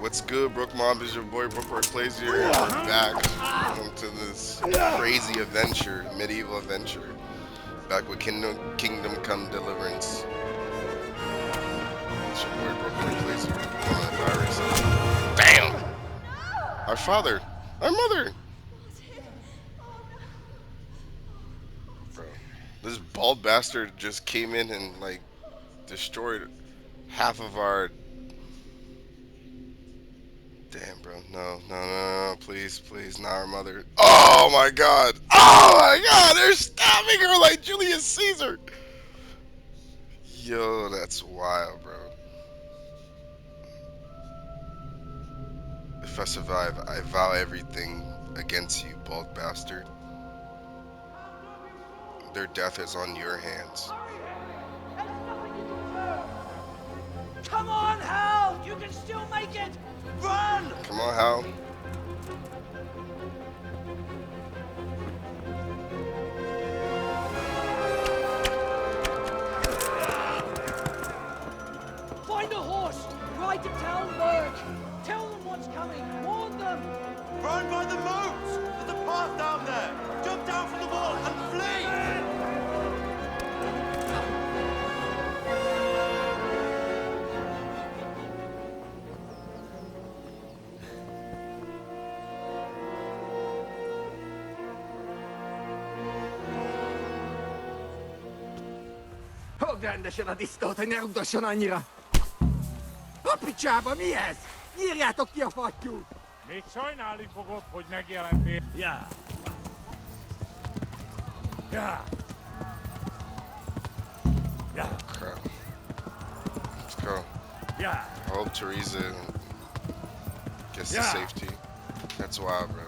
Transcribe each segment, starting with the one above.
What's good, Brook Mob? Is your boy BrokkBoiPlay's here, and we're back. Welcome to this crazy adventure, medieval adventure. Back with Kingdom Come Deliverance. It's your boy BrokkBoiPlay's here. Coronavirus. Damn! Our father! Our mother! Bro. This bald bastard just came in and, like, destroyed half of our... Damn, bro. No, no, no, no, please, please, not our mother. Oh my god! Oh my god! They're stabbing her like Julius Caesar! Yo, that's wild, bro. If I survive, I vow everything against you, bald bastard. Their death is on your hands. Come on, Hal! You can still make it! Run! Come on, Hal. Find a horse! Ride to town, Berg! Tell them what's coming! Warn them! Run by the moat! There's a path down there! Jump down from the wall and flee! Hogy rendesen a disztót, hogy ne rugdosson annyira! A picsába, mi ez? Nyírjátok ki a fattyút! Még sajnálni fogod, hogy megjelentél. Ja. Ja. Ja. Crap. Let's go. Ja. I hope Teresa gets to Yeah. safety. That's wild, bro.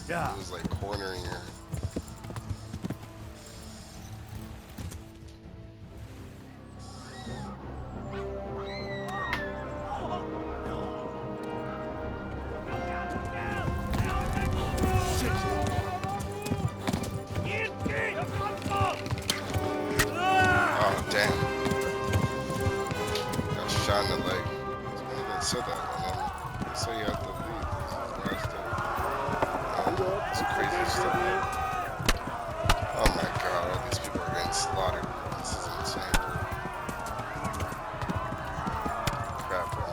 Yeah. It was like cornering her. Oh, damn. Got shot in the leg. They said that, and then they say you have to leave. It's crazy stuff. Oh my god, all these people are getting slaughtered. This is insane. Crap, bro.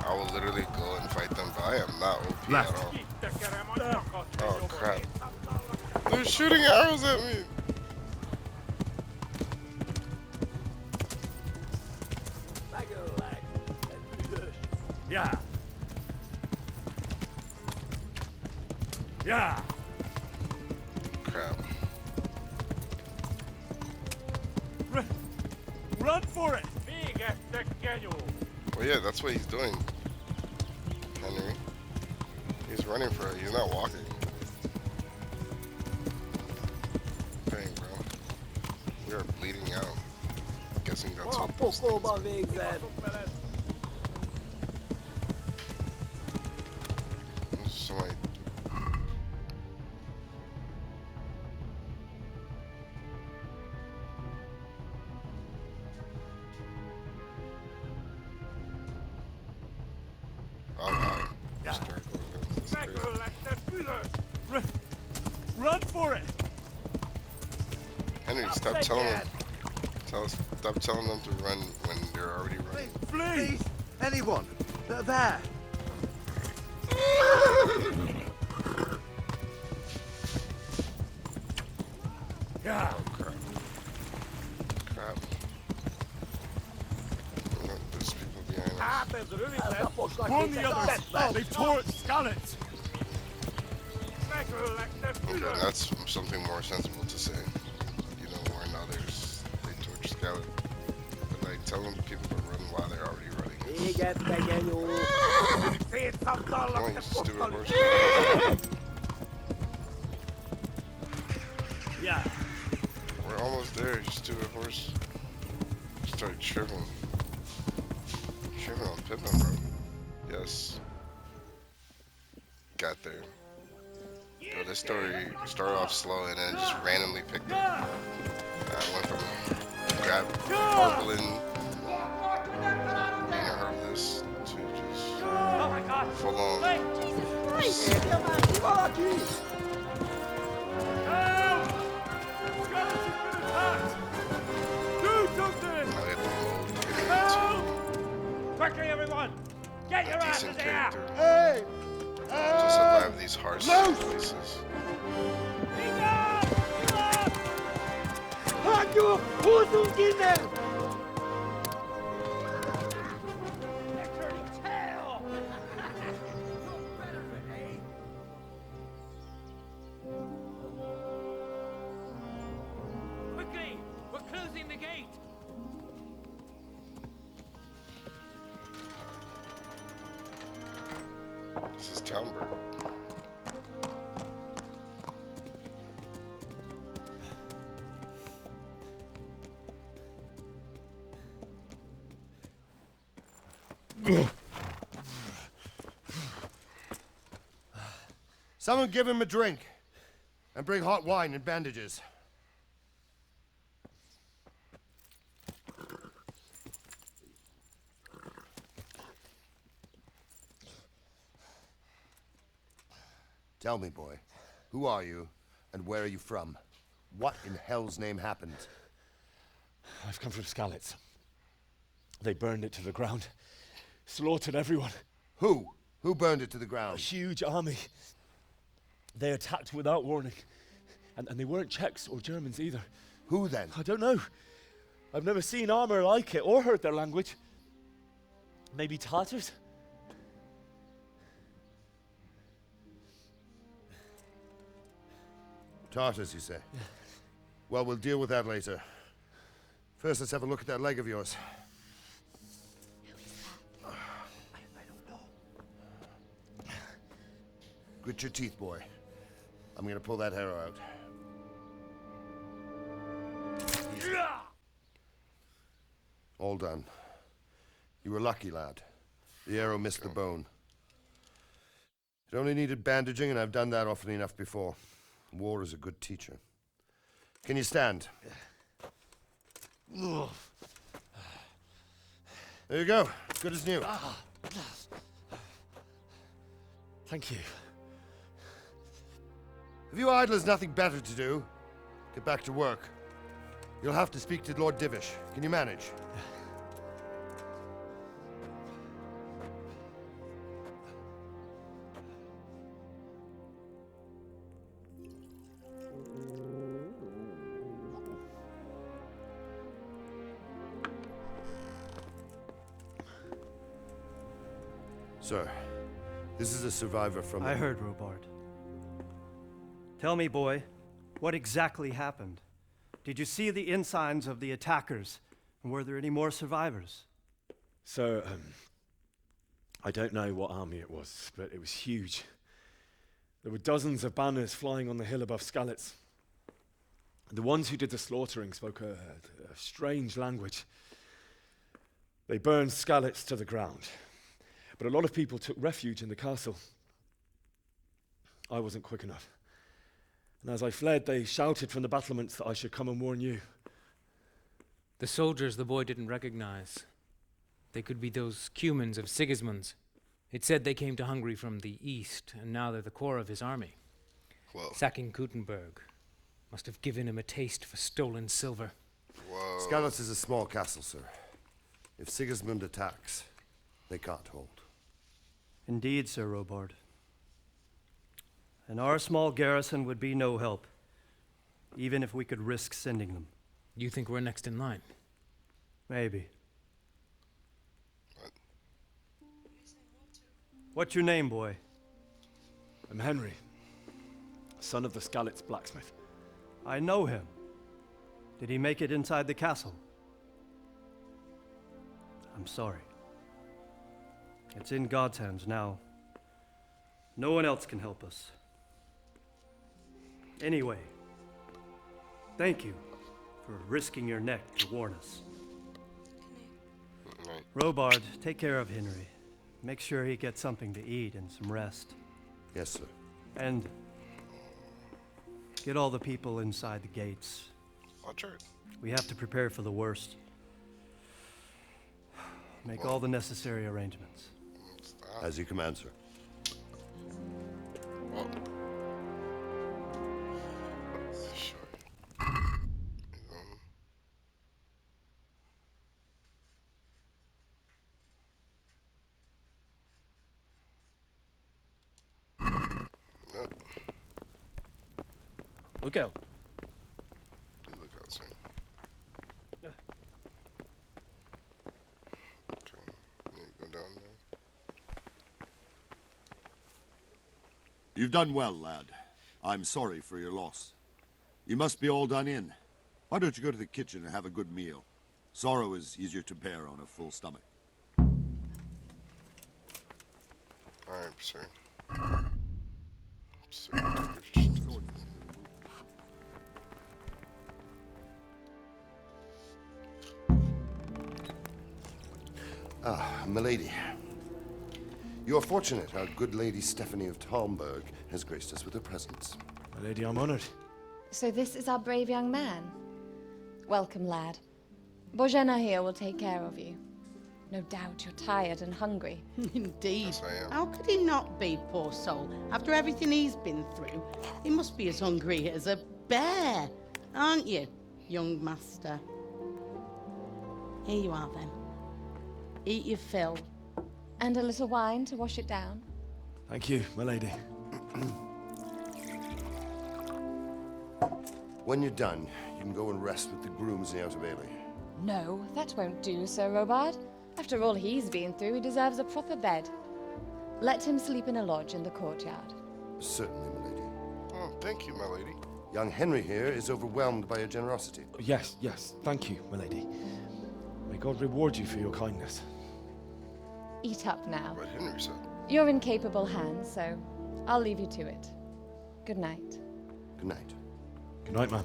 I will literally go and fight them, but I am not OP at all. Oh crap. They're shooting arrows at me! Ja. Ja. Crap. Run for it! Végettek, genyó! Well, yeah, that's what he's doing, Henry. He's running for it. He's not walking. Dang, bro. We are bleeding out. I'm guessing that's what those things Pokolban végzed! Somebody. Oh, wow. Hysterical. This is crazy. Megöllektek, büdös! Run for it! Henry, stop telling them. Stop telling them to run when they're already running. Flee! Anyone? There! Yeah. Oh crap. Crap. No, there's people behind us. Hát ez rövid lesz! On the others! They tore its skeleton! Megöllektek, Okay, büdös! that's something more sensible to say. You don't warn others. They torch skeleton. But like telling people to run while they're already running. Égettek, genyó! Come Szétszabdallak, on, te you stupid postali! horse. Ja. We're almost there, you stupid horse. Start tripping. Tripping on Pippin, bro. Yes. Got there. Yo, this story started off slow and then just randomly picked up. I went from grab, sparkling, being a herbalist to hold on. Jesus Christ! Help! Skeleton's been attacked! Do something! I'll get the mode. Help! Quickly, everyone! Get your asses Decent here! character. To survive these harsh places. Quickly! We're closing the gate! This is Townburg. Someone give him a drink. And bring hot wine and bandages. Tell me, boy, who are you and where are you from? What in hell's name happened? I've come from Skalitz. They burned it to the ground. Slaughtered everyone. Who? Who burned it to the A ground? huge army. They attacked without warning. And they weren't Czechs or Germans either. Who then? I don't know. I've never seen armor like it or heard their language. Maybe Tatars? Tartars, you say? Well, we'll deal with that later. First, let's have a look at that leg of yours. Grit your teeth, boy. I'm gonna pull that hair out. All done. You were lucky, lad. The arrow missed the bone. It only needed bandaging, and I've done that often enough before. War is a good teacher. Can you stand? There you go. Good as new. Thank you. If you idlers nothing better to do, get back to work. You'll have to speak to Lord Divish. Can you manage? Sir, this is a survivor from... I heard, Robard. Tell me, boy, what exactly happened? Did you see the ensigns of the attackers? And were there any more survivors? So, I don't know what army it was, but it was huge. There were dozens of banners flying on the hill above Skalitz. The ones who did the slaughtering spoke a strange language. They burned Skalitz to the ground. But a lot of people took refuge in the castle. I wasn't quick enough. And as I fled, they shouted from the battlements that I should come and warn you. The soldiers the boy didn't recognize. They could be those Cumans of Sigismund's. It said they came to Hungary from the east, and now they're the core of his army. Whoa. Sacking Gutenberg must have given him a taste for stolen silver. Whoa. Skalitz is a small castle, sir. If Sigismund attacks, they can't hold. Indeed, Sir Robard. And our small garrison would be no help, even if we could risk sending them. You think we're next in line? Maybe. What's your name, boy? I'm Henry, son of the Skalitz blacksmith. I know him. Did he make it inside the castle? I'm sorry. It's in God's hands now. No one else can help us. Anyway, thank you for risking your neck to warn us. Right. Robard, take care of Henry. Make sure he gets something to eat and some rest. Yes, sir. And get all the people inside the gates. Watch her. We have to prepare for the worst. Make all the necessary arrangements. As you command, sir. Oh. Sure. Nope. Look out. Look out, sir. Okay. Yeah, go down there. You've done well, lad. I'm sorry for your loss. You must be all done in. Why don't you go to the kitchen and have a good meal? Sorrow is easier to bear on a full stomach. Alright, sir. Ah, milady. You are fortunate our good lady Stephanie of Talmberg has graced us with her presence. My lady, I'm honored. So this is our brave young man. Welcome, lad. Bozhena here will take care of you. No doubt you're tired and hungry. Indeed. Yes, I am. How could he not be, poor soul? After everything he's been through, he must be as hungry as a bear, aren't you, young master? Here you are, then. Eat your fill. And a little wine to wash it down. Thank you, my lady. When you're done, you can go and rest with the grooms in the Outer Bailey. No, that won't do, Sir Robard. After all he's been through, he deserves a proper bed. Let him sleep in a lodge in the courtyard. Certainly, my lady. Oh, thank you, my lady. Young Henry here is overwhelmed by your generosity. Yes, yes, thank you, my lady. May God reward you for your kindness. Eat up now. What Henry said. You're in capable hands, so I'll leave you to it. Good night. Good night. Good night, man.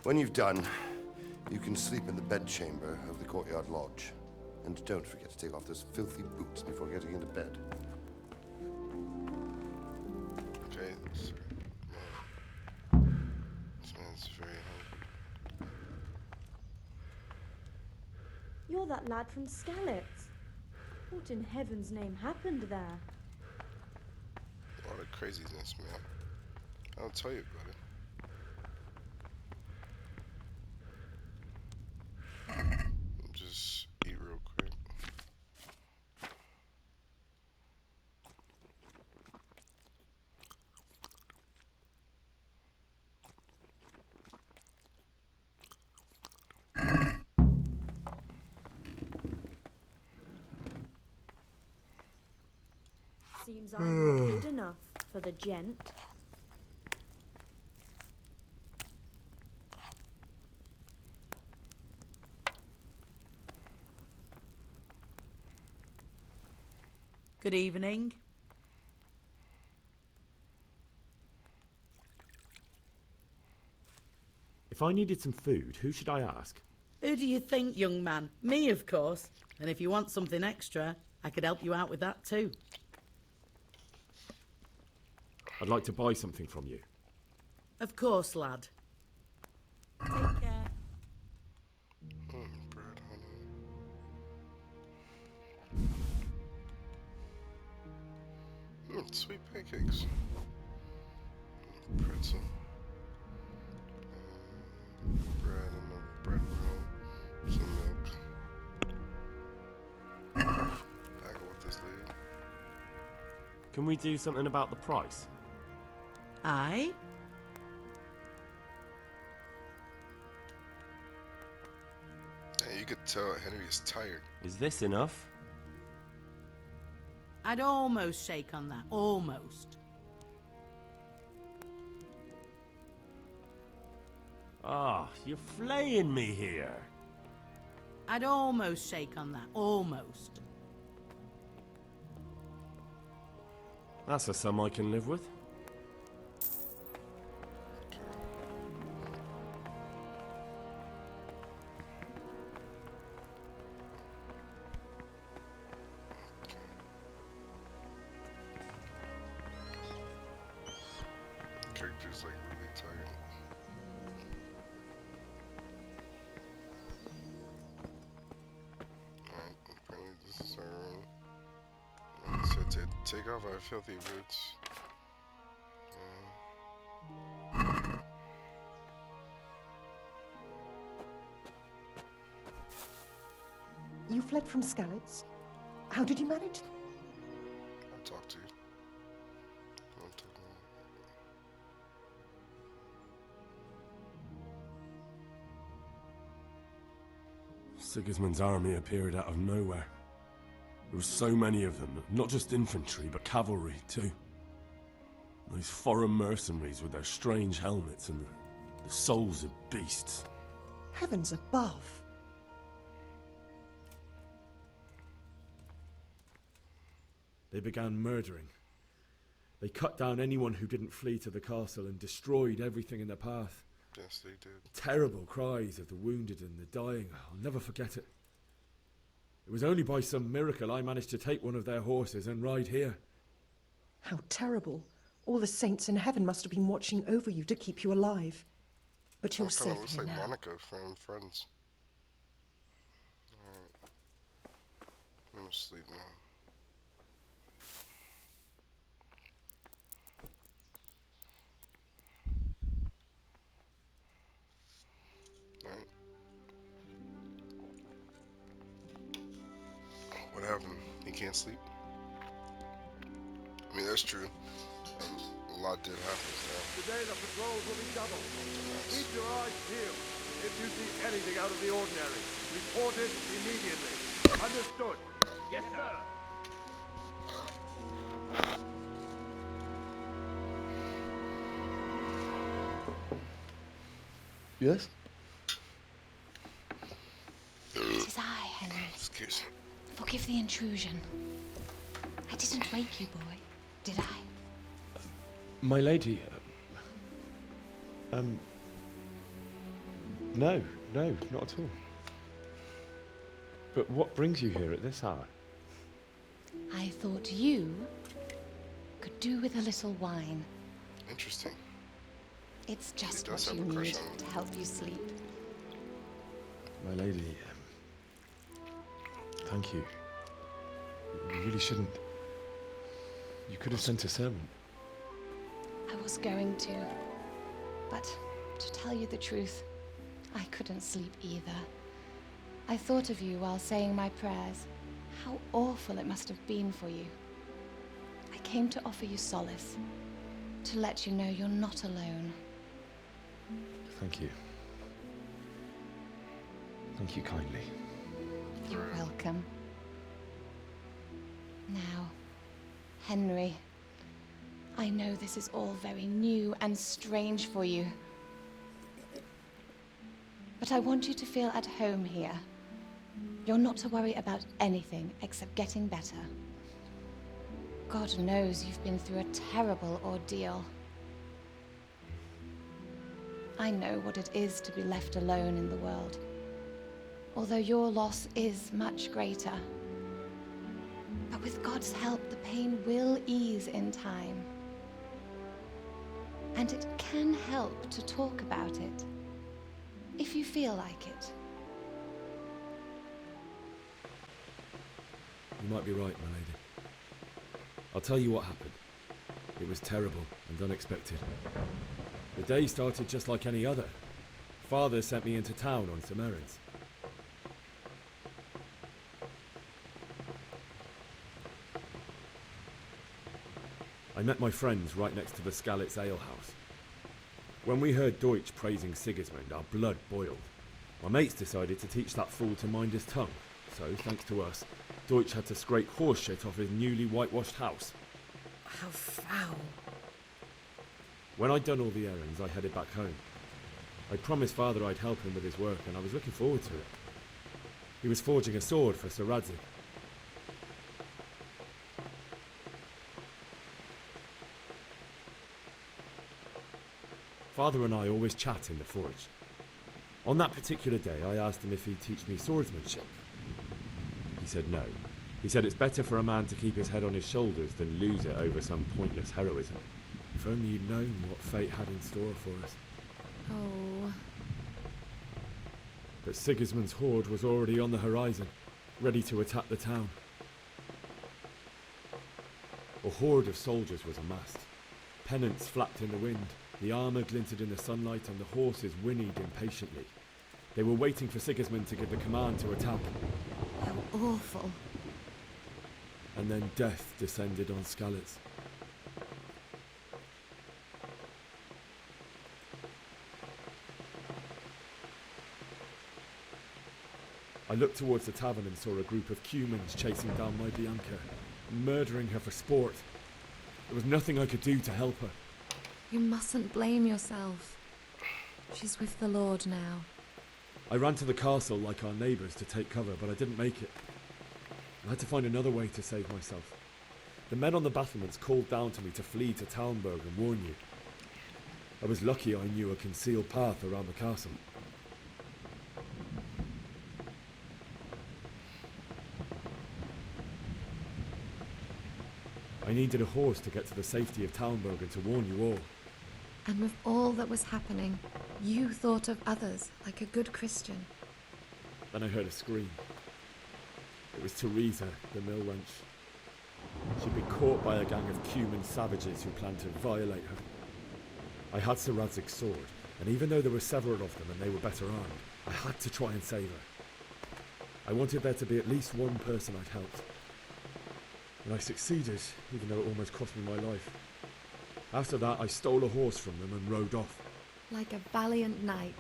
When you've done, you can sleep in the bedchamber of the courtyard lodge. And don't forget to take off those filthy boots before getting into bed. Okay, sir. This man's very hungry. You're that lad from Skalitz. What in heaven's name happened there? A lot of craziness, man. I'll tell you about it. Just eat real quick. Seems I'm not good enough for the gent. Good evening. If I needed some food, who should I ask? Who do you think, young man? Me, of course. And if you want something extra, I could help you out with that too. I'd like to buy something from you. Of course, lad. Take care. Bread, honey. Sweet pancakes. Pretzel. Bread and a bread roll. Some milk. Haggle with this lady. Can we do something about the price? Aye? Hey, you could tell Henry is tired. Is this enough? I'd almost shake on that. Almost. Ah, you're flaying me here. I'd almost shake on that. Almost. That's a sum I can live with. Character's like really tired. Alright, apparently this take off our filthy boots. You fled from Skalitz? How did you manage? I'll talk to you. I'll talk to you. Sigismund's army appeared out of nowhere. There were so many of them, not just infantry, but cavalry, too. Those foreign mercenaries with their strange helmets and the souls of beasts. Heavens above! They began murdering. They cut down anyone who didn't flee to the castle and destroyed everything in their path. Yes, they did. Terrible cries of the wounded and the dying. I'll never forget it. It was only by some miracle I managed to take one of their horses and ride here. How terrible. All the saints in heaven must have been watching over you to keep you alive. But you're safe looks here like now. Monica from Friends. Alright. I'm gonna sleep now. Alright. What happened? He can't sleep? I mean, that's true. A lot did happen. Today the patrols will be doubled. Keep your eyes peeled. If you see anything out of the ordinary, report it immediately. Understood? Yes, sir. Yes? It is I, Henry. Excuse me. Forgive the intrusion. I didn't wake you, boy, did I? My lady, no, not at all. But what brings you here at this hour? I thought you could do with a little wine. Interesting. It's just does what have you a crush need on me. to help you sleep. My lady, thank you. You really shouldn't. You could have sent a servant. I was going to, but to tell you the truth, I couldn't sleep either. I thought of you while saying my prayers. How awful it must have been for you. I came to offer you solace, to let you know you're not alone. Thank you. Thank you kindly. You're welcome. Now, Henry, I know this is all very new and strange for you. But I want you to feel at home here. You're not to worry about anything except getting better. God knows you've been through a terrible ordeal. I know what it is to be left alone in the world, although your loss is much greater. But with God's help, the pain will ease in time. And it can help to talk about it, if you feel like it. You might be right, my lady. I'll tell you what happened. It was terrible and unexpected. The day started just like any other. Father sent me into town on some errands. I met my friends right next to the Skalitz alehouse. When we heard Deutsch praising Sigismund, our blood boiled. My mates decided to teach that fool to mind his tongue, so, thanks to us, Deutsch had to scrape horse shit off his newly whitewashed house. How foul. When I'd done all the errands, I headed back home. I promised Father I'd help him with his work, and I was looking forward to it. He was forging a sword for Sir Radzik. Father and I always chat in the forge. On that particular day, I asked him if he'd teach me swordsmanship. He said no. He said it's better for a man to keep his head on his shoulders than lose it over some pointless heroism. If only you'd known what fate had in store for us. Oh. But Sigismund's horde was already on the horizon, ready to attack the town. A horde of soldiers was amassed. Pennants flapped in the wind, the armour glinted in the sunlight, and the horses whinnied impatiently. They were waiting for Sigismund to give the command to attack. How awful. And then death descended on Skalitz. I looked towards the tavern and saw a group of Cumans chasing down my Bianca, murdering her for sport. There was nothing I could do to help her. You mustn't blame yourself. She's with the Lord now. I ran to the castle like our neighbours to take cover, but I didn't make it. I had to find another way to save myself. The men on the battlements called down to me to flee to Talmberg and warn you. I was lucky I knew a concealed path around the castle. I needed a horse to get to the safety of Talmberg and to warn you all. And with all that was happening, you thought of others like a good Christian. Then I heard a scream. It was Teresa, the mill wench. She'd been caught by a gang of Cuman savages who planned to violate her. I had Sir Radzig's sword, and even though there were several of them and they were better armed, I had to try and save her. I wanted there to be at least one person I'd helped. And I succeeded, even though it almost cost me my life. After that, I stole a horse from them and rode off. Like a valiant knight.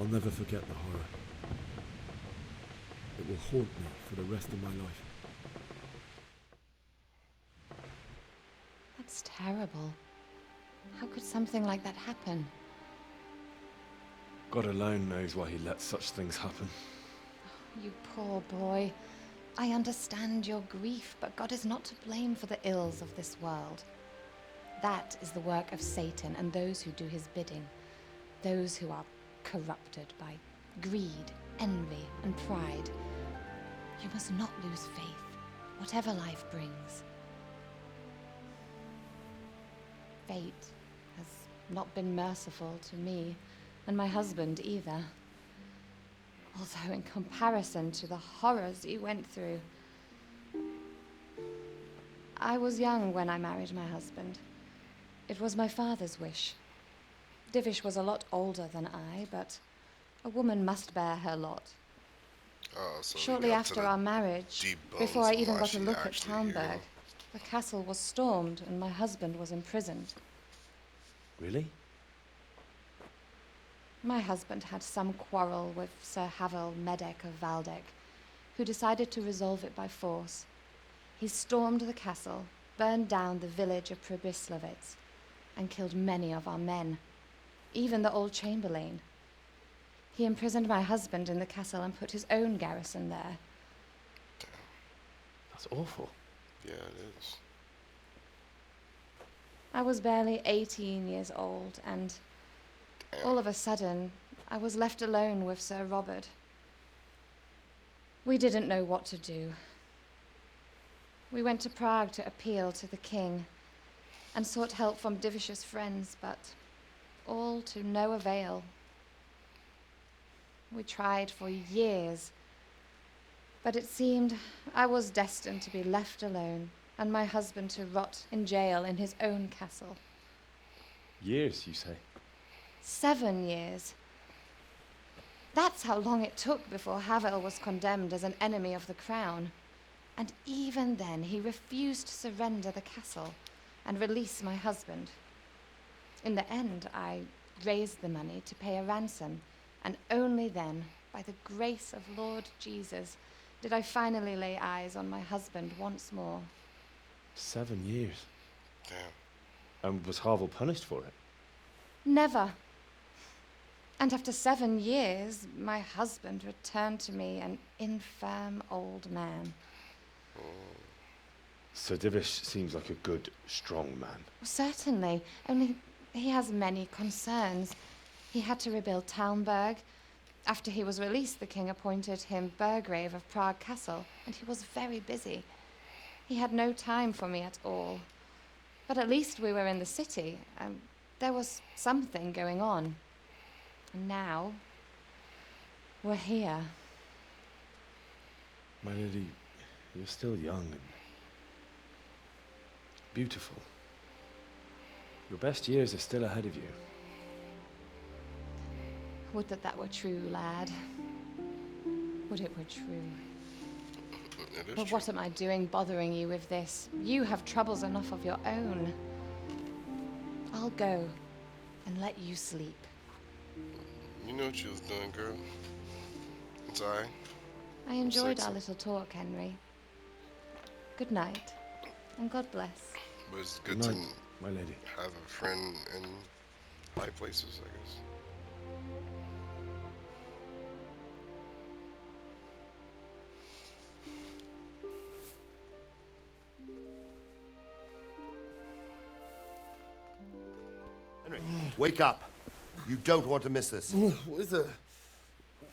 I'll never forget the horror. It will haunt me for the rest of my life. That's terrible. How could something like that happen? God alone knows why he lets such things happen. You poor boy. I understand your grief, but God is not to blame for the ills of this world. That is the work of Satan and those who do his bidding. Those who are corrupted by greed, envy, and pride. You must not lose faith, whatever life brings. Fate has not been merciful to me, and my husband either. Although in comparison to the horrors you went through. I was young when I married my husband. It was my father's wish. Divish was a lot older than I, but a woman must bear her lot. So Shortly after our marriage, before I even got a look at Talmberg, the castle was stormed and my husband was imprisoned. Really? My husband had some quarrel with Sir Havel Medek of Valdek, who decided to resolve it by force. He stormed the castle, burned down the village of Pribyslavitz, and killed many of our men, even the old chamberlain. He imprisoned my husband in the castle and put his own garrison there. That's awful. Yeah, it is. I was barely 18 years old, and all of a sudden, I was left alone with Sir Robert. We didn't know what to do. We went to Prague to appeal to the king and sought help from Divish's friends, but all to no avail. We tried for years, but it seemed I was destined to be left alone and my husband to rot in jail in his own castle. Years, you say? 7 years. That's how long it took before Havel was condemned as an enemy of the crown. And even then, he refused to surrender the castle and release my husband. In the end, I raised the money to pay a ransom, and only then, by the grace of Lord Jesus, did I finally lay eyes on my husband once more. 7 years? Damn. And was Havel punished for it? Never. And after 7 years, my husband returned to me an infirm old man. Sir Divish seems like a good, strong man. Certainly, only he has many concerns. He had to rebuild Talmberg. After he was released, the king appointed him Burgrave of Prague Castle, and he was very busy. He had no time for me at all. But at least we were in the city, and there was something going on. And now, we're here. My lady, you're still young, and beautiful. Your best years are still ahead of you. Would that that were true, lad. Would it were true. But what am I doing bothering you with this? You have troubles enough of your own. I'll go and let you sleep. You know what you was doing, girl. It's alright. I enjoyed our little talk, Henry. Good night, and God bless. But it's good Good to night, my lady. have a friend in high places, I guess. Henry, wake up. You don't want to miss this. What is it?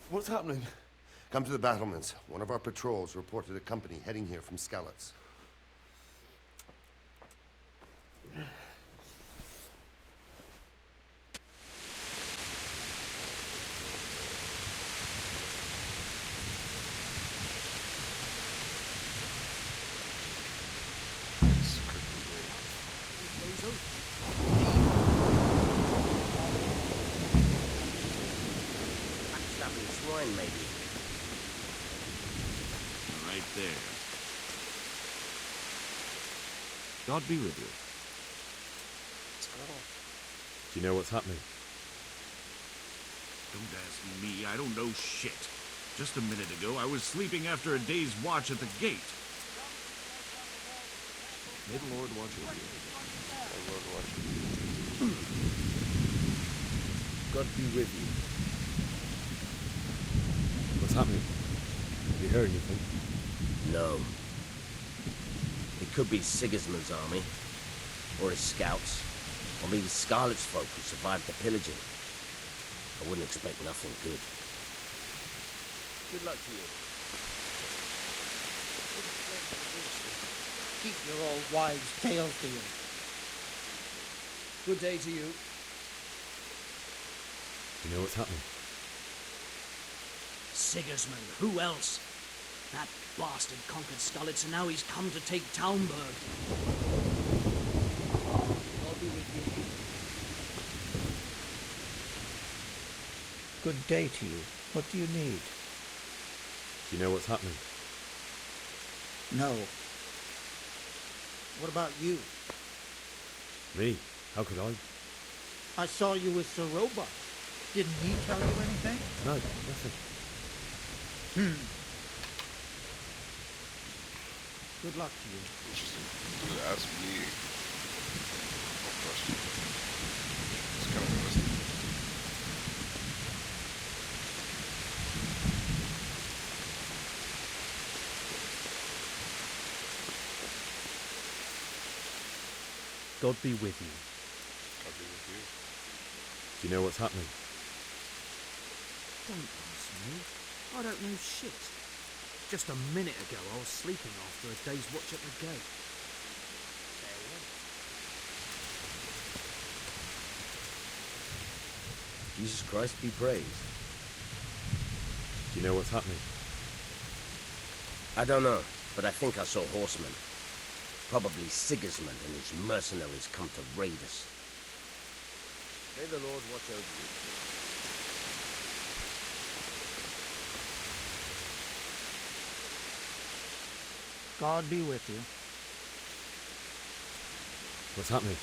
What's happening? Come to the battlements. One of our patrols reported a company heading here from Skalitz. Backstabbing swine, maybe. Right there. God be with you. Do you know what's happening? Don't ask me, I don't know shit. Just a minute ago, I was sleeping after a day's watch at the gate. May the Lord watch over you. May the Lord watch over you. God be with you. What's happening? Have you heard anything? No. It could be Sigismund's army, or his scouts, or maybe Scarlet's folk who survived the pillaging. I wouldn't expect nothing good. Good luck to you. Keep your old wives' tales to you. Good day to you. Do you know what's happening? Sigismund, who else? That bastard conquered Skalitz, and now he's come to take Talmberg. I'll be with you. Good day to you. What do you need? Do you know what's happening? No. What about you? Me? How could I? I saw you with Sir Robot. Didn't he tell you anything? No, nothing. Good luck to you. Interesting. You could ask me a question. It's kind of interesting. God be with you. God be with you. Do you know what's happening? Don't ask me. I don't know shit. Just a minute ago, I was sleeping after a day's watch at the gate. Jesus Christ be praised. Do you know what's happening? I don't know, but I think I saw horsemen. Probably Sigismund and his mercenaries come to raid us. May the Lord watch over you. God be with you. What's happening?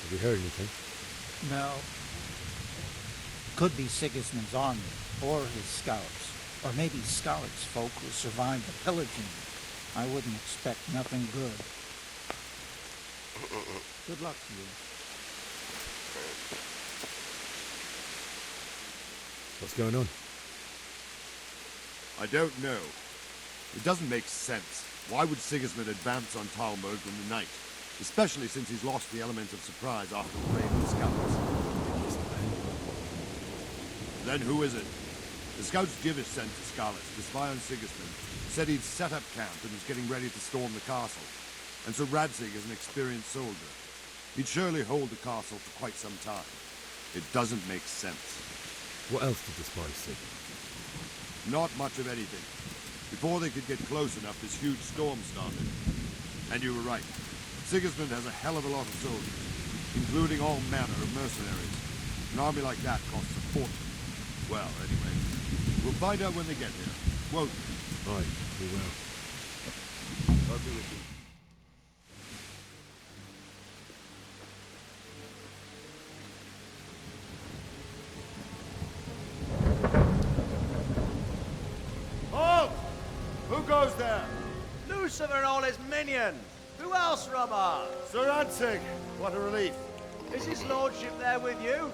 Have you heard anything? No. Could be Sigismund's army, or his scouts, or maybe Skalitz folk who survived the pillaging. I wouldn't expect nothing good. Good luck to you. What's going on? I don't know. It doesn't make sense. Why would Sigismund advance on Talmberg in the night? Especially since he's lost the element of surprise after the raid of the scouts. Then who is it? The scouts Jivish sent to Skalitz to spy on Sigismund said he'd set up camp and was getting ready to storm the castle. And so Radzig is an experienced soldier. He'd surely hold the castle for quite some time. It doesn't make sense. What else did the spies see? Not much of anything. Before they could get close enough, this huge storm started. And you were right. Sigismund has a hell of a lot of soldiers, including all manner of mercenaries. An army like that costs a fortune. Well, anyway, we'll find out when they get here, won't we? Aye, we will. God be with you. Halt! Who goes there? Lucifer and all his minions. Who else, Robert? Sir Ansig. What a relief. Is his lordship there with you?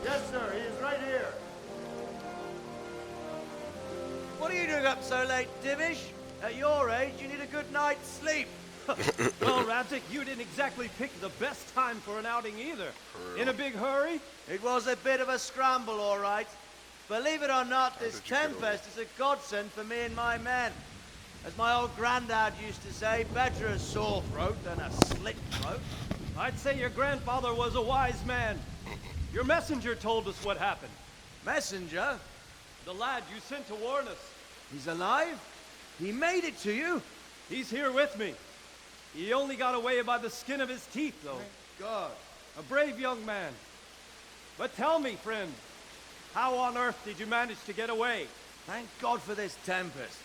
Yes, sir. He is right here. What are you doing up so late, Divish? At your age, you need a good night's sleep. Well, Radzik, you didn't exactly pick the best time for an outing either. In a big hurry? It was a bit of a scramble, all right. Believe it or not, this tempest is a godsend for me and my men. As my old granddad used to say, better a sore throat than a slit throat. I'd say your grandfather was a wise man. Your messenger told us what happened. Messenger? The lad you sent to warn us. He's alive? He made it to you? He's here with me. He only got away by the skin of his teeth, though. Thank God. A brave young man. But tell me, friend, how on earth did you manage to get away? Thank God for this tempest.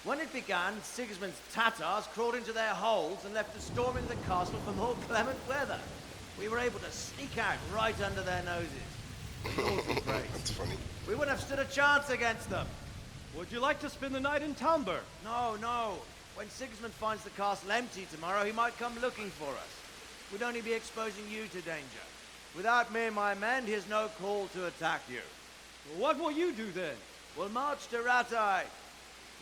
When it began, Sigismund's Tatars crawled into their holes and left us storming the castle for more clement weather. We were able to sneak out right under their noses. That's funny. We wouldn't have stood a chance against them. Would you like to spend the night in Talmberg? No, no. When Sigismund finds the castle empty tomorrow, he might come looking for us. We'd only be exposing you to danger. Without me and my men, he has no call to attack you. What will you do then? We'll march to Ratai.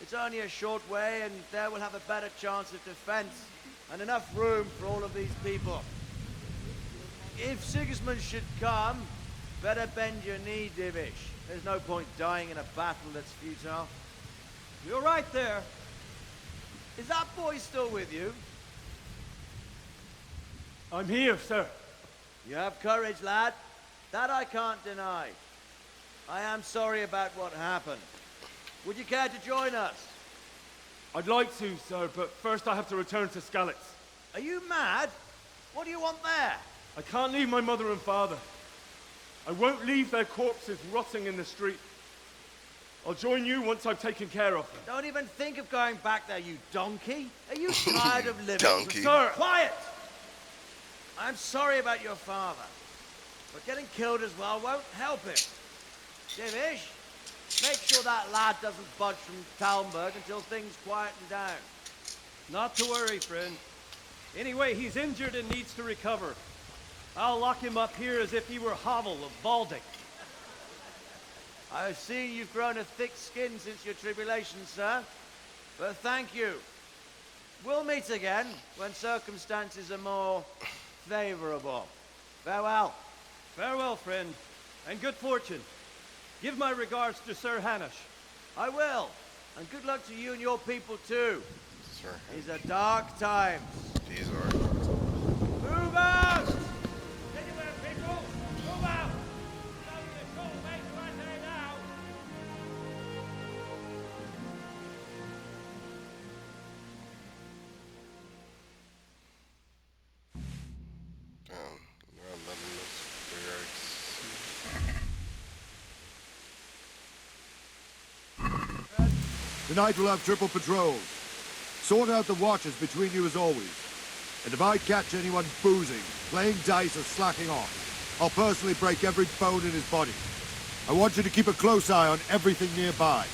It's only a short way, and there we'll have a better chance of defense and enough room for all of these people. If Sigismund should come, better bend your knee, Divish. There's no point dying in a battle that's futile. You're right there. Is that boy still with you? I'm here, sir. You have courage, lad. That I can't deny. I am sorry about what happened. Would you care to join us? I'd like to, sir, but first I have to return to Skalitz. Are you mad? What do you want there? I can't leave my mother and father. I won't leave their corpses rotting in the street. I'll join you once I've taken care of them. Don't even think of going back there, you donkey. Are you tired of living? Donkey. Sir, quiet! I'm sorry about your father, but getting killed as well won't help him. Divish, make sure that lad doesn't budge from Talmberg until things quieten down. Not to worry, friend. Anyway, he's injured and needs to recover. I'll lock him up here as if he were Havel of Baldic. I've seen you've grown a thick skin since your tribulation, sir. But thank you. We'll meet again when circumstances are more favorable. Farewell. Farewell, friend, and good fortune. Give my regards to Sir Hanush. I will. And good luck to you and your people, too. Sir. These are dark times. These are. Move out! Anywhere, people! Move out! Tonight we'll have triple patrols. Sort out the watches between you as always. And if I catch anyone boozing, playing dice or slacking off, I'll personally break every bone in his body. I want you to keep a close eye on everything nearby.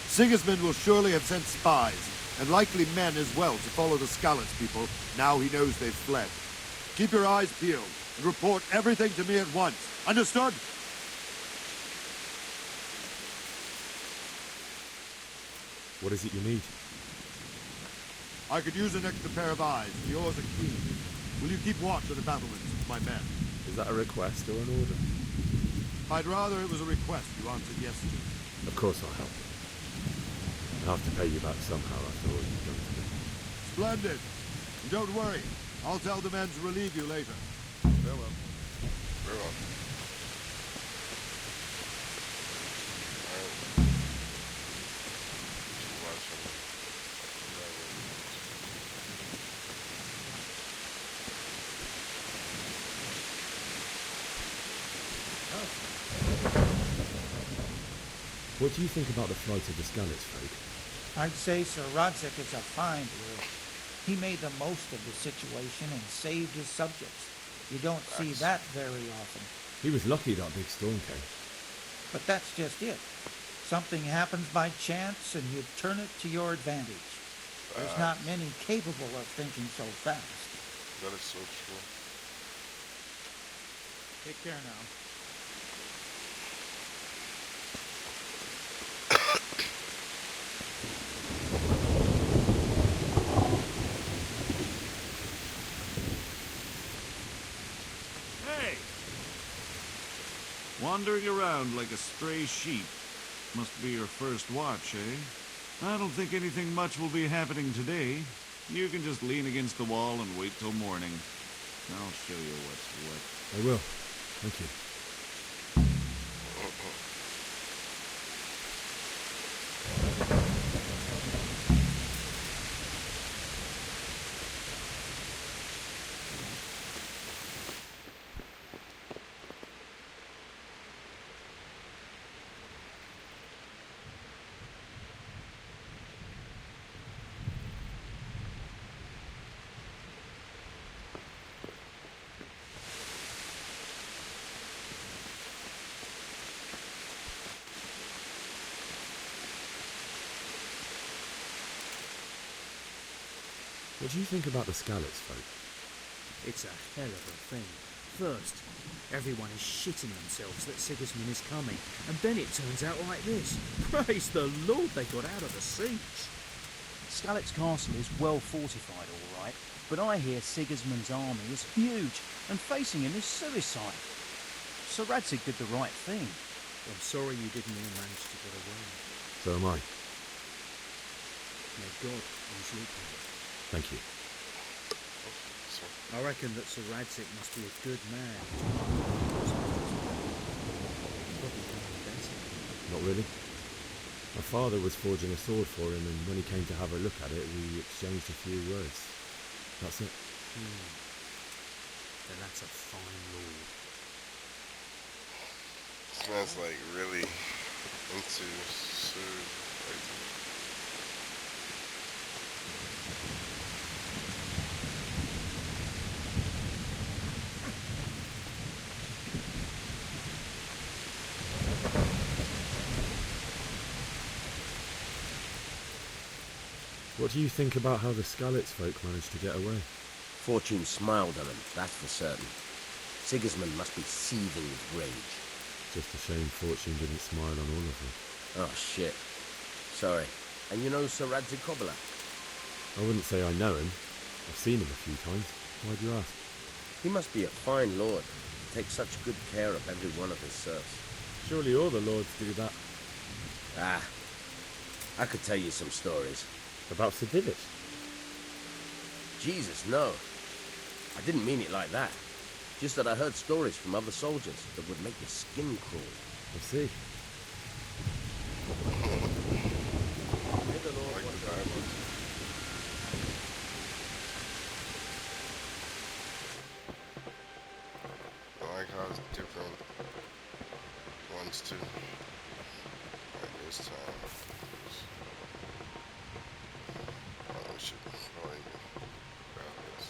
Sigismund will surely have sent spies, and likely men as well, to follow the Skalitz people now he knows they've fled. Keep your eyes peeled, and report everything to me at once. Understood? What is it you need? I could use an extra pair of eyes. Yours are keen. Will you keep watch of the battlements, my men? Is that a request or an order? I'd rather it was a request you answered yes to. Of course I'll help. I'll have to pay you back somehow after all you've done to me. Splendid. And don't worry. I'll tell the men to relieve you later. Farewell. Farewell. What do you think about the flight of the Skalitz folk? I'd say Sir Rodzik is a fine lord. He made the most of the situation and saved his subjects. You don't see that very often. He was lucky that big storm came. But that's just it. Something happens by chance and you turn it to your advantage. There's not many capable of thinking so fast. That is so true. Take care now. Hey! Wandering around like a stray sheep. Must be your first watch, eh? I don't think anything much will be happening today. You can just lean against the wall and wait till morning. I'll show you what's what. I will. Thank you. What do you think about the Skalitz folk? It's a hell of a thing. First, everyone is shitting themselves that Sigismund is coming, and then it turns out like this. Praise the Lord they got out of the siege. Skalitz Castle is well fortified, all right, but I hear Sigismund's army is huge, and facing him is suicide. Sir Radzig did the right thing. I'm sorry you didn't all manage to get away. So am I. May God use your power. Thank you. I reckon that Sir Radzig must be a good man. Probably done better. Not really. My father was forging a sword for him, and when he came to have a look at it, we exchanged a few words. That's it. Then that's a fine lord. This man's like really into sword fighting. What do you think about how the Skalitz folk managed to get away? Fortune smiled on him, that's for certain. Sigismund must be seething with rage. Just a shame Fortune didn't smile on all of them. Oh, shit. Sorry. And you know Sir Radzig Kobyla? I wouldn't say I know him. I've seen him a few times. Why'd you ask? He must be a fine lord. Takes such good care of every one of his serfs. Surely all the lords do that. Ah, I could tell you some stories. About Sedivich? Jesus, no. I didn't mean it like that. Just that I heard stories from other soldiers that would make your skin crawl. I see. I like how it's different ones too. Like this time. Oh, we should probably grab this.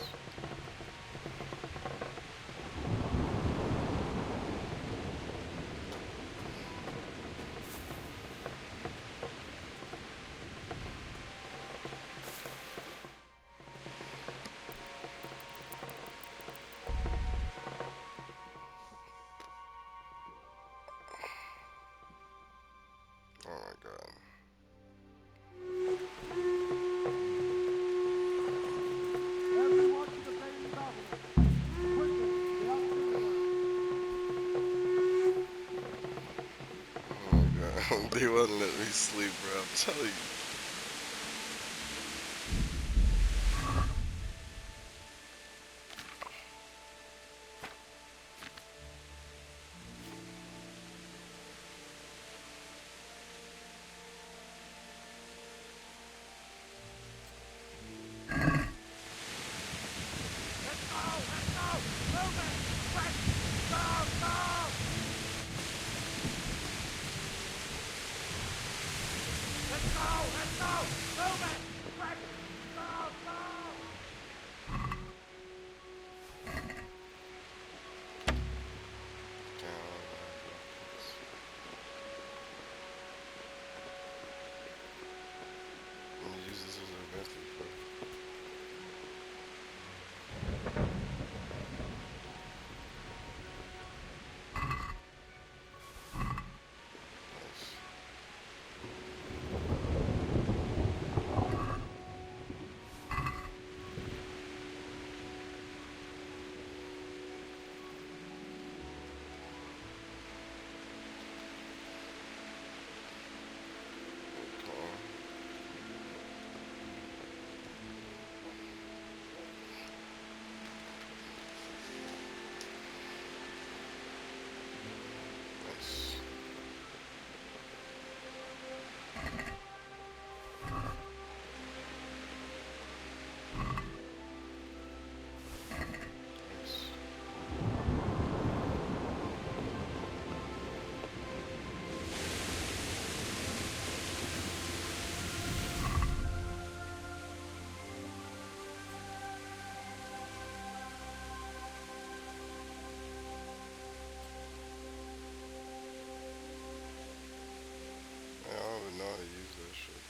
Oh my god. Everyone to the main battle. Quickly, get out of the Oh my god. They wouldn't let me sleep, bro. I'm telling you. I'm gonna use this as an advantage, bro. I don't even know how to use that shit.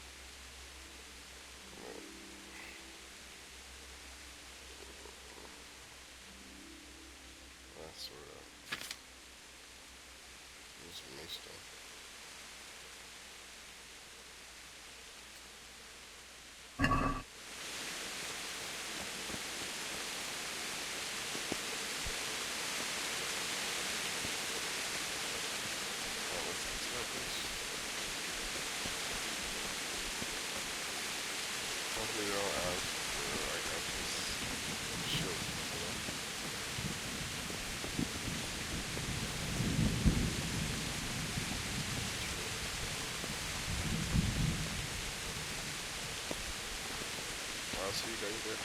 That's sort of. Use me stuff. Hopefully they don't ask for like at this shield, you know? I'll see you guys there.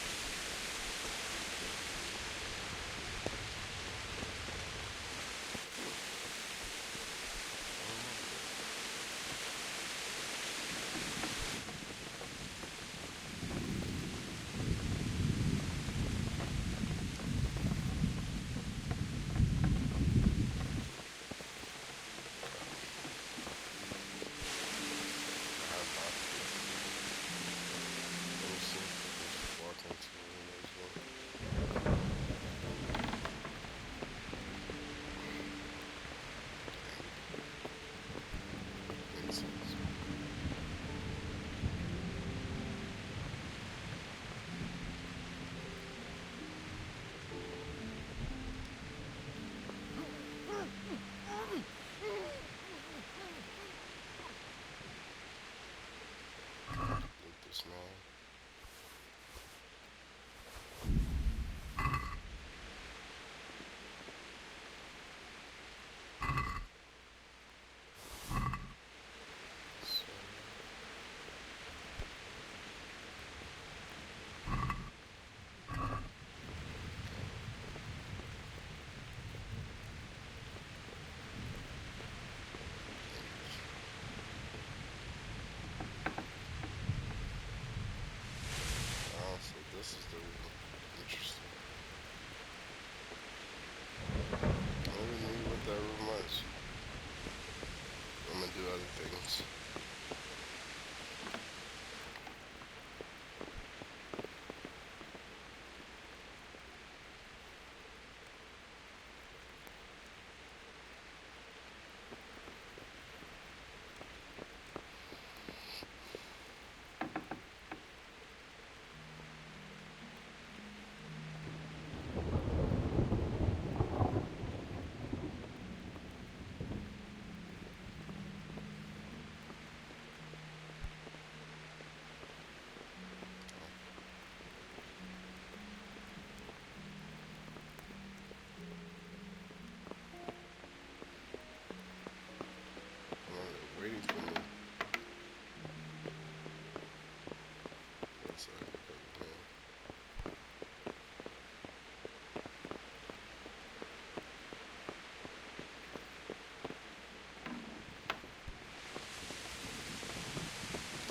This man.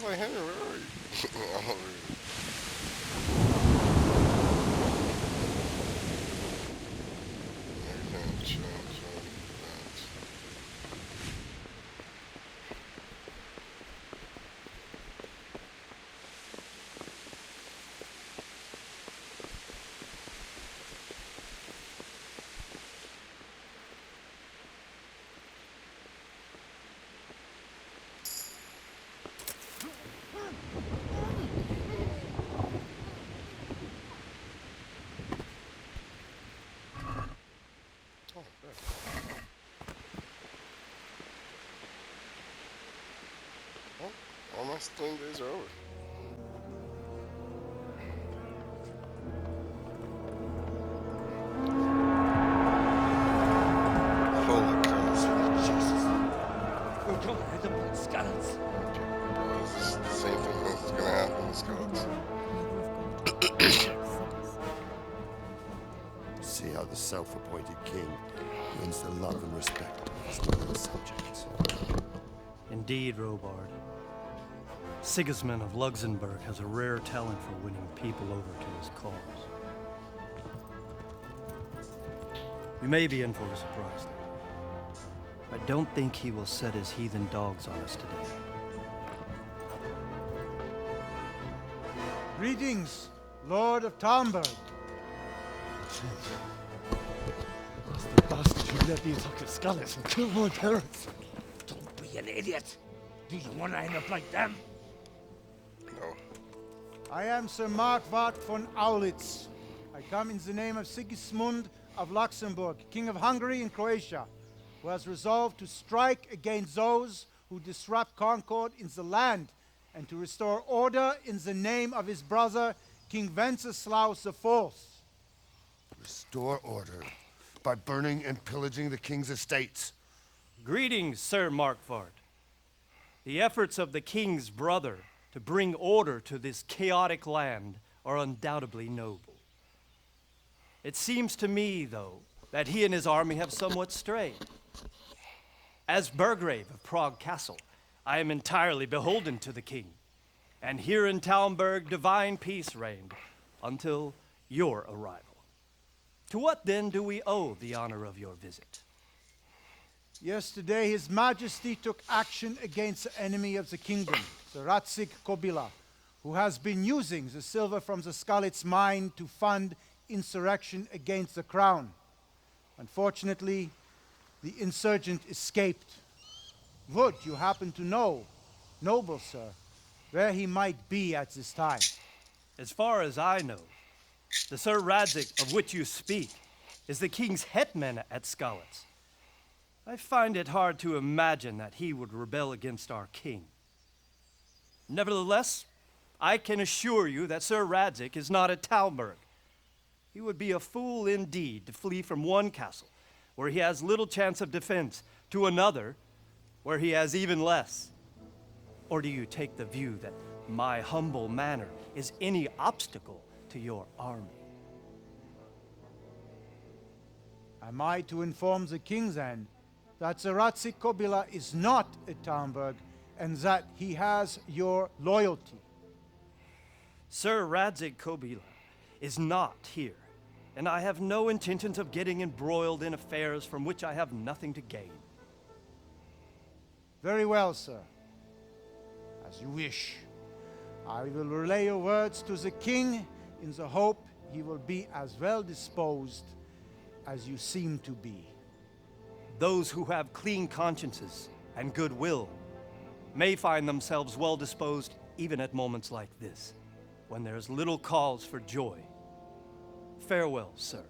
like, Henry, where are you? I'm over here. Everything chilling, chilling. Oh, good. Well, all my sling days are over. Holy cow. Jesus. We're going to the blood scallops. Bro, is this the same thing that's gonna happen to Scots? See how the self-appointed king wins the love and respect of his loyal subjects. Indeed, Robard. Sigismund of Luxembourg has a rare talent for winning people over to his cause. We may be in for a surprise, though. I don't think he will set his heathen dogs on us today. Greetings, Lord of Talmberg. That's the bastard who led the attack at Scarlet and killed my parents. Don't be an idiot. Do you want to end up like them? No. I am Sir Markwart von Aulitz. I come in the name of Sigismund of Luxembourg, King of Hungary and Croatia, who has resolved to strike against those who disrupt concord in the land and to restore order in the name of his brother, King Wenceslaus IV. Restore order by burning and pillaging the king's estates. Greetings, Sir Markwart. The efforts of the king's brother to bring order to this chaotic land are undoubtedly noble. It seems to me, though, that he and his army have somewhat strayed. As Burgrave of Prague Castle, I am entirely beholden to the king, and here in Talmberg divine peace reigned until your arrival. To what then do we owe the honor of your visit? Yesterday, His Majesty took action against the enemy of the kingdom, the Ratsig Kobila, who has been using the silver from the Skalitz mine to fund insurrection against the crown. Unfortunately, the insurgent escaped. Would you happen to know, noble sir, where he might be at this time? As far as I know, the Sir Radzik of which you speak is the king's hetman at Skalitz. I find it hard to imagine that he would rebel against our king. Nevertheless, I can assure you that Sir Radzik is not at Talmberg. He would be a fool indeed to flee from one castle where he has little chance of defense to another where he has even less. Or do you take the view that my humble manner is any obstacle to your army? Am I to inform the king then that the Ratsik Kobila is not at Talmberg and that he has your loyalty? Sir Radzik Kobila is not here, and I have no intentions of getting embroiled in affairs from which I have nothing to gain. Very well, sir. As you wish. I will relay your words to the king in the hope he will be as well disposed as you seem to be. Those who have clean consciences and goodwill may find themselves well disposed even at moments like this, when there is little cause for joy. Farewell, sir.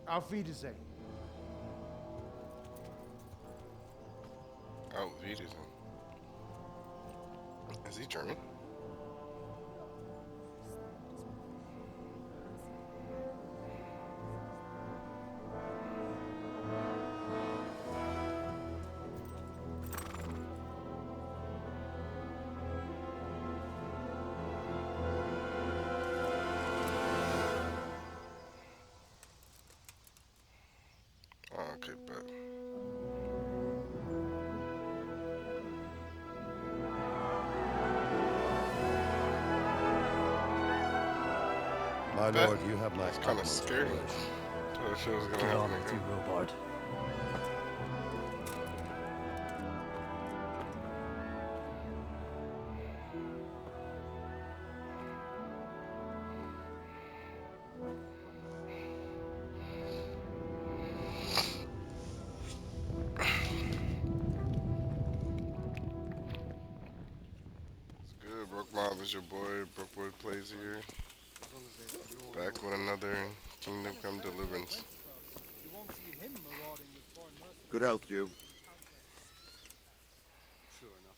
Auf Wiedersehen. Oh, Wiedersehen. Is he German? Oh, okay, but My Bet. lord, you have my It's kind of utmost scary. courage. Thought she was gonna Give happen honor to again. Robard. It's good. Broke Mob is your boy. BrokkBoiPlay's here. Back with another Kingdom Come Deliverance. Good health, you. True enough.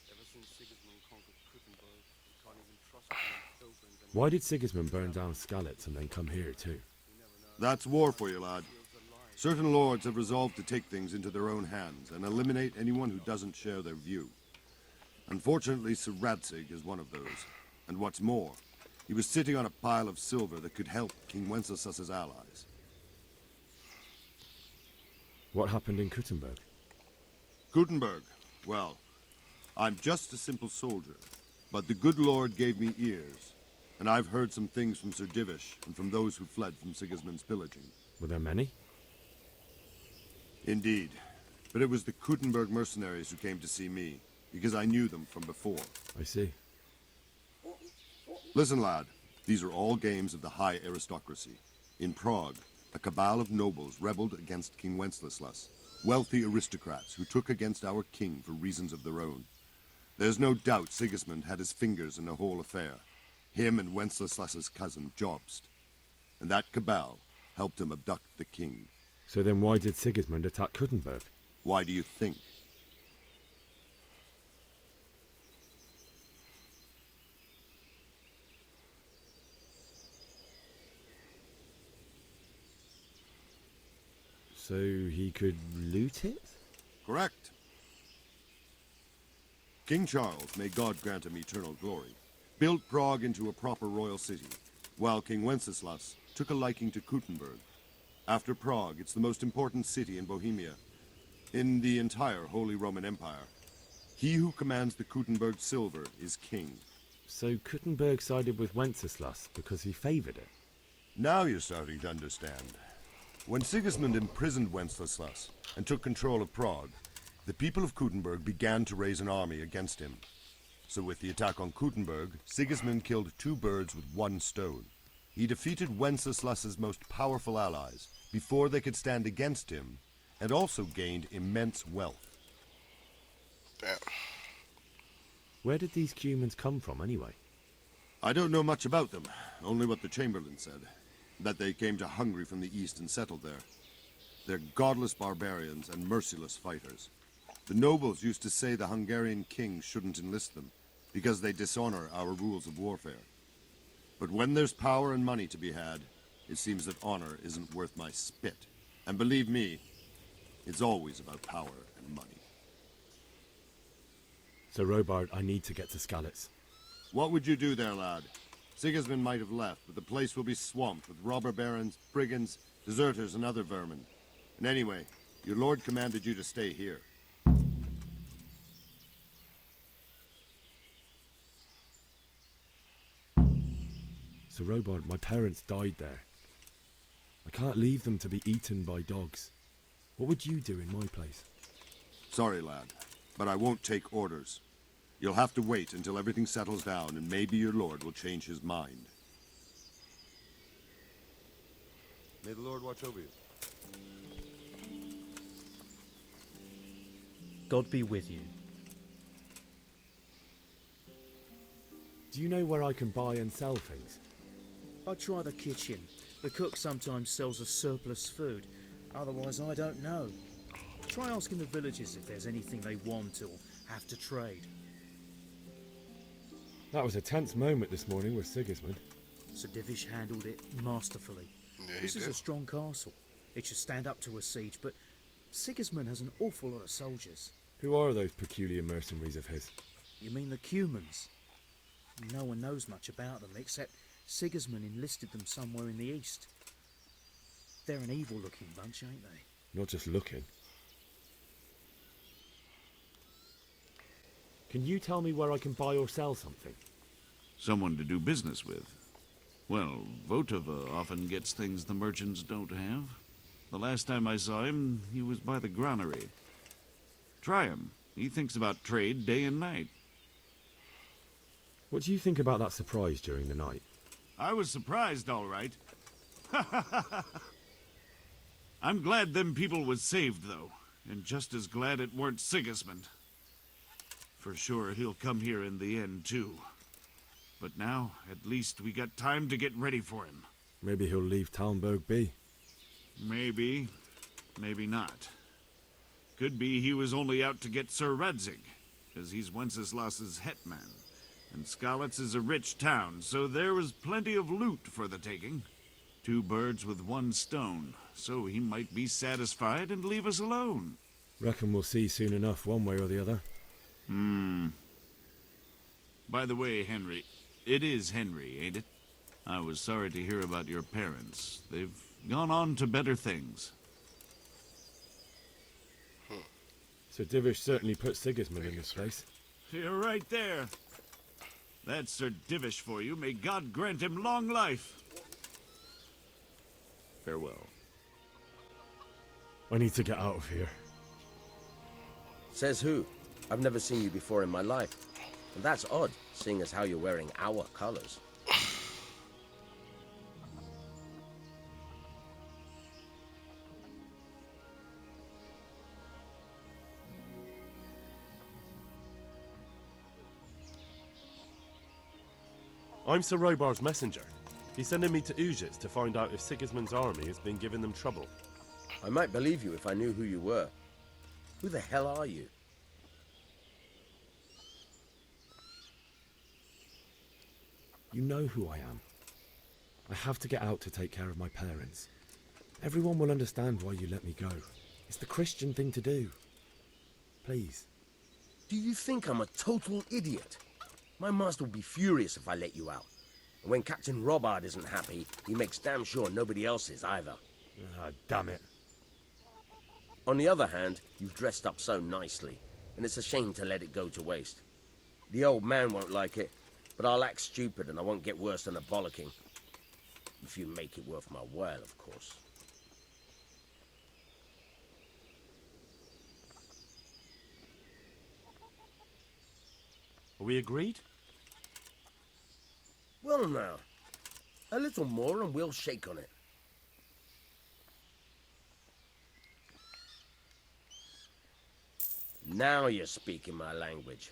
Ever since Sigismund conquered Kuttenberg, we can't even trust him in pilgrims anymore. Why did Sigismund burn down Skalitz and then come here too? That's war for you, lad. Certain lords have resolved to take things into their own hands and eliminate anyone who doesn't share their view. Unfortunately, Sir Radzig is one of those. And what's more, he was sitting on a pile of silver that could help King Wenceslas's allies. What happened in Kuttenberg? Gutenberg, well, I'm just a simple soldier, but the good Lord gave me ears, and I've heard some things from Sir Divish and from those who fled from Sigismund's pillaging. Were there many? Indeed, but it was the Kuttenberg mercenaries who came to see me, because I knew them from before. I see. Listen, lad, these are all games of the high aristocracy. In Prague, a cabal of nobles rebelled against King Wenceslas, wealthy aristocrats who took against our king for reasons of their own. There's no doubt Sigismund had his fingers in the whole affair, him and Wenceslas's cousin Jobst. And that cabal helped him abduct the king. So then why did Sigismund attack Kuttenberg? Why do you think? So he could loot it? Correct. King Charles, may God grant him eternal glory, built Prague into a proper royal city, while King Wenceslas took a liking to Kuttenberg. After Prague, it's the most important city in Bohemia, in the entire Holy Roman Empire. He who commands the Kuttenberg silver is king. So Kuttenberg sided with Wenceslas because he favoured it? Now you're starting to understand. When Sigismund imprisoned Wenceslas and took control of Prague, the people of Kuttenberg began to raise an army against him. So with the attack on Kuttenberg, Sigismund killed two birds with one stone. He defeated Wenceslas's most powerful allies before they could stand against him, and also gained immense wealth. Damn. Where did these humans come from anyway? I don't know much about them, only what the Chamberlain said. That they came to Hungary from the east and settled there. They're godless barbarians and merciless fighters. The nobles used to say the Hungarian king shouldn't enlist them, because they dishonor our rules of warfare. But when there's power and money to be had, it seems that honor isn't worth my spit. And believe me, it's always about power and money. So Robard, I need to get to Skalitz. What would you do there, lad? Sigismund might have left, but the place will be swamped with robber barons, brigands, deserters, and other vermin. And anyway, your lord commanded you to stay here. So Robard, my parents died there. I can't leave them to be eaten by dogs. What would you do in my place? Sorry, lad, but I won't take orders. You'll have to wait until everything settles down, and maybe your lord will change his mind. May the Lord watch over you. God be with you. Do you know where I can buy and sell things? I try the kitchen. The cook sometimes sells us surplus food. Otherwise, I don't know. Try asking the villagers if there's anything they want or have to trade. That was a tense moment this morning with Sigismund. Sir Divish handled it masterfully. Yeah, This is a strong castle. It should stand up to a siege, but Sigismund has an awful lot of soldiers. Who are those peculiar mercenaries of his? You mean the Cumans? No one knows much about them, except Sigismund enlisted them somewhere in the east. They're an evil-looking bunch, ain't they? Not just looking. Can you tell me where I can buy or sell something? Someone to do business with. Well, Votova often gets things the merchants don't have. The last time I saw him, he was by the granary. Try him. He thinks about trade day and night. What do you think about that surprise during the night? I was surprised, all right. I'm glad them people was saved, though. And just as glad it weren't Sigismund. For sure, he'll come here in the end, too. But now, at least we got time to get ready for him. Maybe he'll leave Talmberg be. Maybe. Maybe not. Could be he was only out to get Sir Radzig, as he's Wenceslas's hetman. And Skalitz is a rich town, so there was plenty of loot for the taking. 2 birds with 1 stone, so he might be satisfied and leave us alone. Reckon we'll see soon enough, one way or the other. By the way, Henry, it is Henry, ain't it? I was sorry to hear about your parents. They've gone on to better things. Sir Divish certainly put Sigismund in his place. You're right there. That's Sir Divish for you. May God grant him long life. Farewell. I need to get out of here. Says who? I've never seen you before in my life. And that's odd, seeing as how you're wearing our colors. I'm Sir Robar's messenger. He's sending me to Ujits to find out if Sigismund's army has been giving them trouble. I might believe you if I knew who you were. Who the hell are you? You know who I am. I have to get out to take care of my parents. Everyone will understand why you let me go. It's the Christian thing to do. Please. Do you think I'm a total idiot? My master will be furious if I let you out. And when Captain Robard isn't happy, he makes damn sure nobody else is either. Ah, damn it. On the other hand, you've dressed up so nicely, and it's a shame to let it go to waste. The old man won't like it, but I'll act stupid and I won't get worse than a bollocking. If you make it worth my while, of course. Are we agreed? Well now, a little more and we'll shake on it. Now you're speaking my language.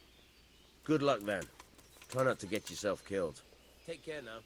Good luck then. Try not to get yourself killed. Take care now.